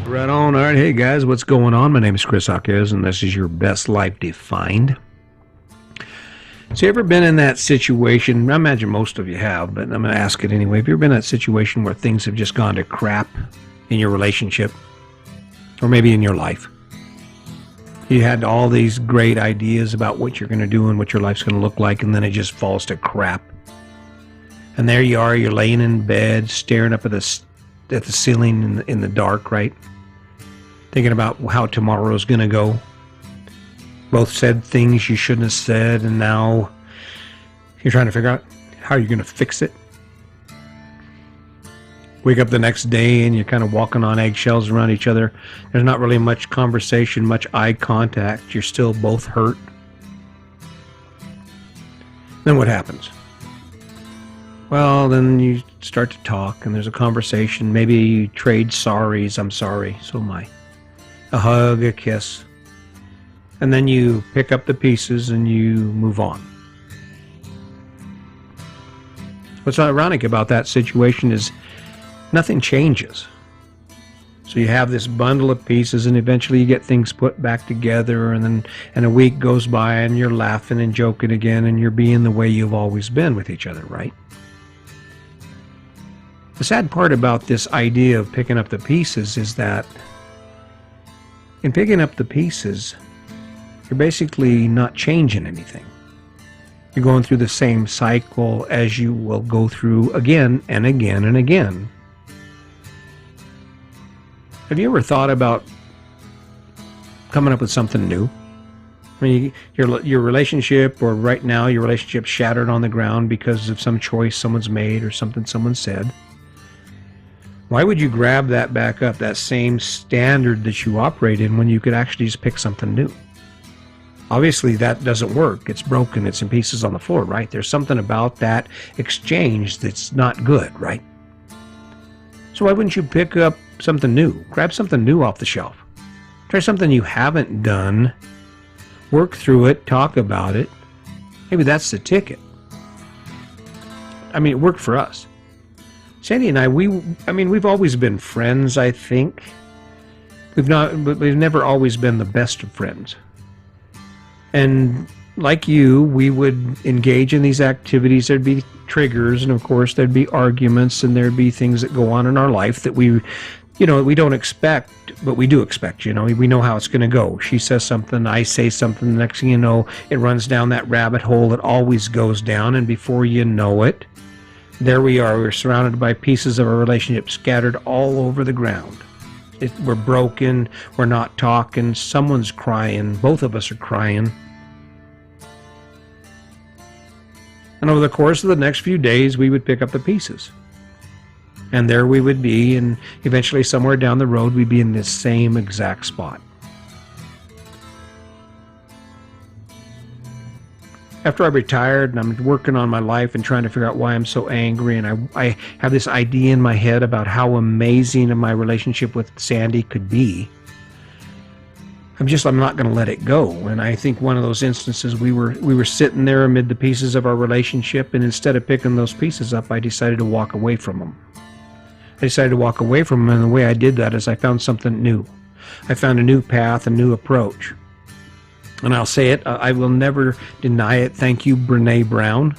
Right on. All right. Hey, guys, what's going on? My name is Chris Hawkes, and this is your Best Life Defined. So, you ever been in that situation? I imagine most of you have, but I'm going to ask it anyway. Have you ever been in that situation where things have just gone to crap in your relationship or maybe in your life? You had all these great ideas about what you're going to do and what your life's going to look like, and then it just falls to crap. And there you are, you're laying in bed, staring up at the ceiling in the dark, right? Thinking about how tomorrow's going to go. Both said things you shouldn't have said, and now you're trying to figure out how you're going to fix it. Wake up the next day and you're kind of walking on eggshells around each other. There's not really much conversation, much eye contact. You're still both hurt. Then what happens? Well, then you start to talk and there's a conversation. Maybe you trade sorries. I'm sorry, so am I. A hug, a kiss. And then you pick up the pieces and you move on. What's ironic about that situation is nothing changes. So you have this bundle of pieces and eventually you get things put back together, and a week goes by and you're laughing and joking again and you're being the way you've always been with each other, right? The sad part about this idea of picking up the pieces is that in picking up the pieces, you're basically not changing anything. You're going through the same cycle as you will go through again and again and again. Have you ever thought about coming up with something new? I mean, your relationship, or right now your relationship's shattered on the ground because of some choice someone's made or something someone said. Why would you grab that back up, that same standard that you operate in, when you could actually just pick something new? Obviously, that doesn't work. It's broken. It's in pieces on the floor, right? There's something about that exchange that's not good, right? So why wouldn't you pick up something new? Grab something new off the shelf. Try something you haven't done. Work through it. Talk about it. Maybe that's the ticket. I mean, it worked for us. Sandy and I, we've always been friends, I think. We've never always been the best of friends. And like you, we would engage in these activities. There'd be triggers, and of course there'd be arguments, and there'd be things that go on in our life that we don't expect, but we do expect. We know how it's going to go. She says something, I say something, the next thing you know, it runs down that rabbit hole it always goes down, and before you know it, there we are. We're surrounded by pieces of our relationship scattered all over the ground. We're broken. We're not talking. Someone's crying. Both of us are crying. And over the course of the next few days, we would pick up the pieces. And there we would be, and eventually somewhere down the road, we'd be in this same exact spot. After I retired and I'm working on my life and trying to figure out why I'm so angry, and I have this idea in my head about how amazing my relationship with Sandy could be, I'm not going to let it go. And I think one of those instances, we were sitting there amid the pieces of our relationship, and instead of picking those pieces up, I decided to walk away from them. And the way I did that is I found something new. I found a new path, a new approach. And I'll say it, I will never deny it. Thank you, Brené Brown.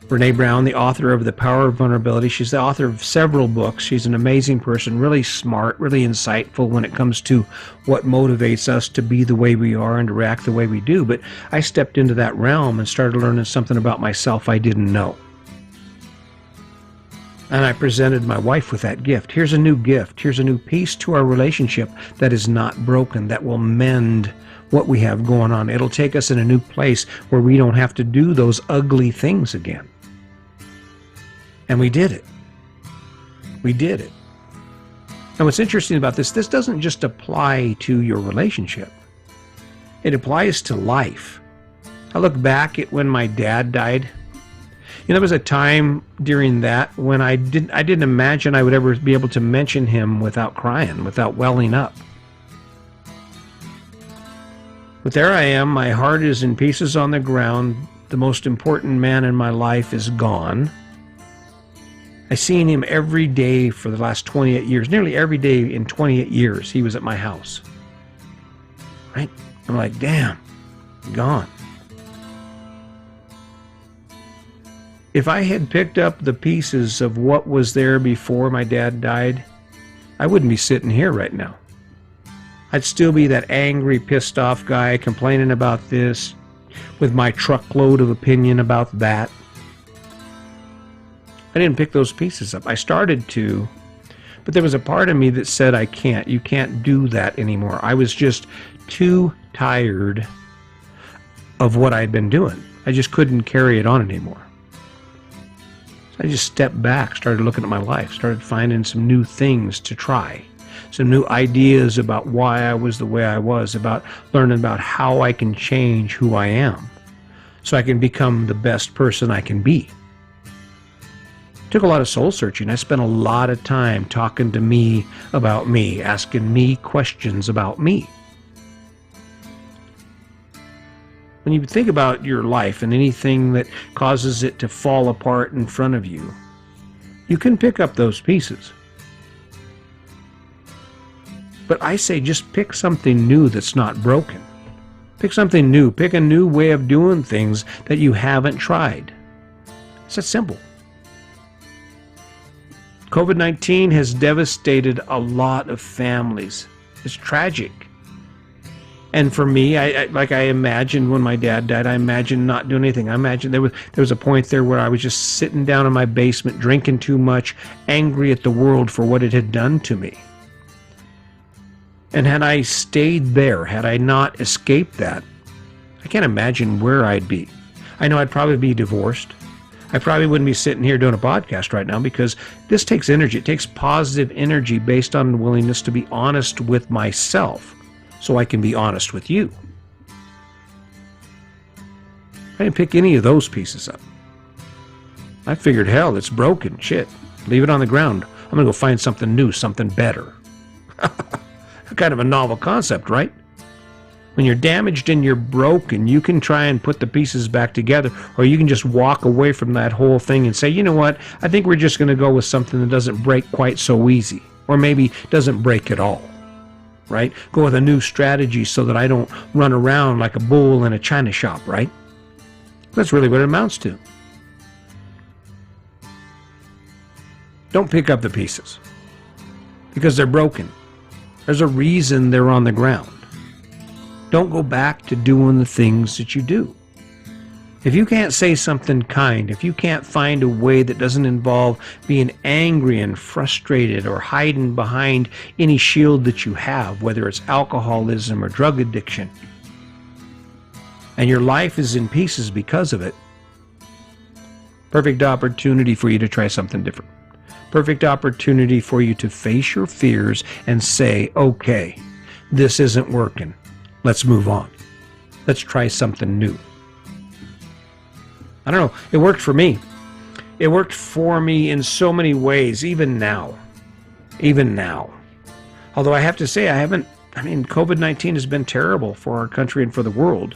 Brené Brown, the author of The Power of Vulnerability. She's the author of several books. She's an amazing person, really smart, really insightful when it comes to what motivates us to be the way we are and to react the way we do. But I stepped into that realm and started learning something about myself I didn't know. And I presented my wife with that gift. Here's a new gift. Here's a new piece to our relationship that is not broken, that will mend what we have going on. It'll take us in a new place where we don't have to do those ugly things again. And we did it. We did it. And what's interesting about this doesn't just apply to your relationship. It applies to life. I look back at when my dad died. There was a time during that when I didn't imagine I would ever be able to mention him without crying, without welling up. But there I am, my heart is in pieces on the ground, the most important man in my life is gone, I seen him every day for the last 28 years. Nearly every day in 28 years, he was at my house. Right? I'm like, damn, gone. If I had picked up the pieces of what was there before my dad died, I wouldn't be sitting here right now. I'd still be that angry, pissed off guy complaining about this, with my truckload of opinion about that. I didn't pick those pieces up. I started to, but there was a part of me that said, I can't. You can't do that anymore. I was just too tired of what I'd been doing. I just couldn't carry it on anymore. So I just stepped back, started looking at my life, started finding some new things to try, some new ideas about why I was the way I was, about learning about how I can change who I am so I can become the best person I can be. Took a lot of soul searching. I spent a lot of time talking to me about me, asking me questions about me. When you think about your life and anything that causes it to fall apart in front of you, you can pick up those pieces. But I say just pick something new that's not broken. Pick something new. Pick a new way of doing things that you haven't tried. It's that simple. COVID-19 has devastated a lot of families. It's tragic. And for me, I imagined when my dad died, I imagined not doing anything. I imagined there was a point there where I was just sitting down in my basement, drinking too much, angry at the world for what it had done to me. And had I stayed there, had I not escaped that, I can't imagine where I'd be. I know I'd probably be divorced. I probably wouldn't be sitting here doing a podcast right now because this takes energy. It takes positive energy based on the willingness to be honest with myself so I can be honest with you. I didn't pick any of those pieces up. I figured, hell, it's broken. Shit. Leave it on the ground. I'm going to go find something new, something better. Kind of a novel concept, right? When you're damaged and you're broken, you can try and put the pieces back together, or you can just walk away from that whole thing and say, you know what, I think we're just going to go with something that doesn't break quite so easy, or maybe doesn't break at all, right? Go with a new strategy so that I don't run around like a bull in a china shop, right? That's really what it amounts to. Don't pick up the pieces because they're broken. There's a reason they're on the ground. Don't go back to doing the things that you do. If you can't say something kind, if you can't find a way that doesn't involve being angry and frustrated or hiding behind any shield that you have, whether it's alcoholism or drug addiction, and your life is in pieces because of it, perfect opportunity for you to try something different. Perfect opportunity for you to face your fears and say, okay, this isn't working. Let's move on. Let's try something new. I don't know. It worked for me. It worked for me in so many ways, even now. Even now. Although I have to say, COVID-19 has been terrible for our country and for the world.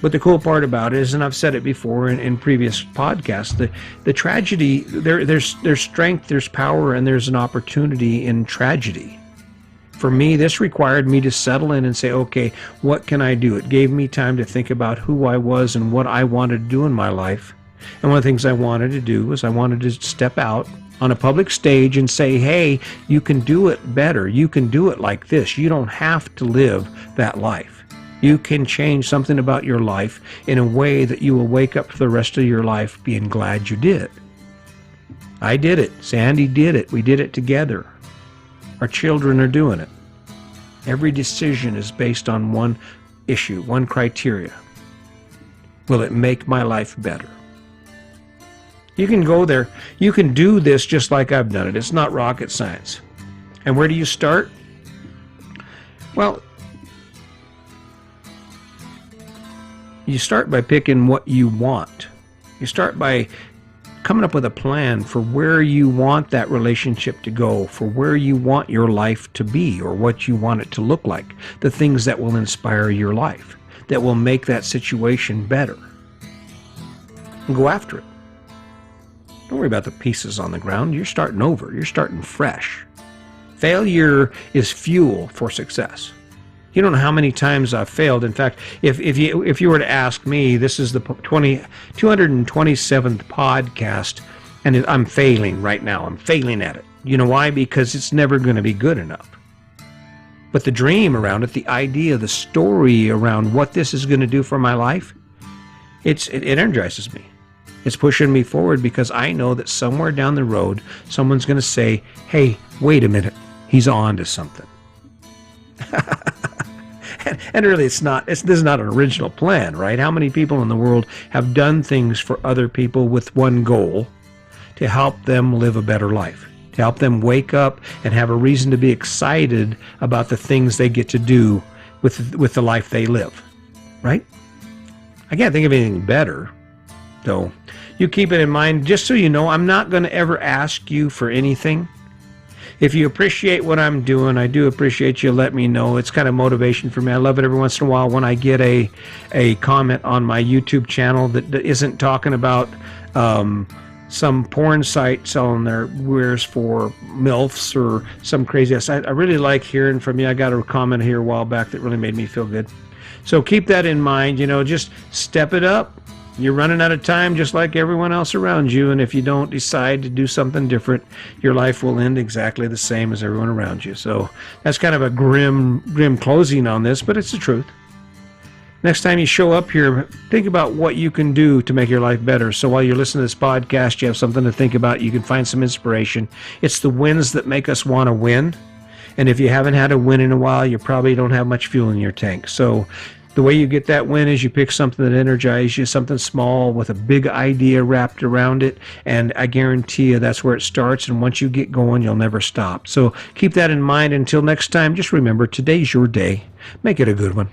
But the cool part about it is, and I've said it before in previous podcasts, the tragedy, there's strength, there's power, and there's an opportunity in tragedy. For me, this required me to settle in and say, okay, what can I do? It gave me time to think about who I was and what I wanted to do in my life. And one of the things I wanted to do was I wanted to step out on a public stage and say, hey, you can do it better. You can do it like this. You don't have to live that life. You can change something about your life in a way that you will wake up for the rest of your life being glad you did. I did it. Sandy did it. We did it together. Our children are doing it. Every decision is based on one issue, one criteria. Will it make my life better? You can go there. You can do this just like I've done it. It's not rocket science. And where do you start? Well, you start by picking what you want. You start by coming up with a plan for where you want that relationship to go, for where you want your life to be, or what you want it to look like, the things that will inspire your life, that will make that situation better. And go after it. Don't worry about the pieces on the ground. You're starting over. You're starting fresh. Failure is fuel for success. You don't know how many times I've failed. In fact, if you were to ask me, this is the 227th podcast, and I'm failing right now. I'm failing at it. You know why? Because it's never going to be good enough. But the dream around it, the idea, the story around what this is going to do for my life, it energizes me. It's pushing me forward because I know that somewhere down the road, someone's going to say, hey, wait a minute, he's on to something. And really, this is not an original plan, right? How many people in the world have done things for other people with one goal, to help them live a better life, to help them wake up and have a reason to be excited about the things they get to do with the life they live, right? I can't think of anything better. So you keep it in mind. Just so you know, I'm not going to ever ask you for anything. If you appreciate what I'm doing, I do appreciate you letting me know. It's kind of motivation for me. I love it every once in a while when I get a comment on my YouTube channel that isn't talking about some porn site selling their wares for MILFs or some crazy ass. I really like hearing from you. I got a comment here a while back that really made me feel good. So keep that in mind. Just step it up. You're running out of time just like everyone else around you, and if you don't decide to do something different, your life will end exactly the same as everyone around you. So that's kind of a grim closing on this, but it's the truth. Next time you show up here, think about what you can do to make your life better. So while you're listening to this podcast, you have something to think about. You can find some inspiration. It's the wins that make us want to win. And if you haven't had a win in a while, you probably don't have much fuel in your tank. So the way you get that win is you pick something that energizes you, something small with a big idea wrapped around it, and I guarantee you that's where it starts, and once you get going, you'll never stop. So keep that in mind. Until next time, just remember, today's your day. Make it a good one.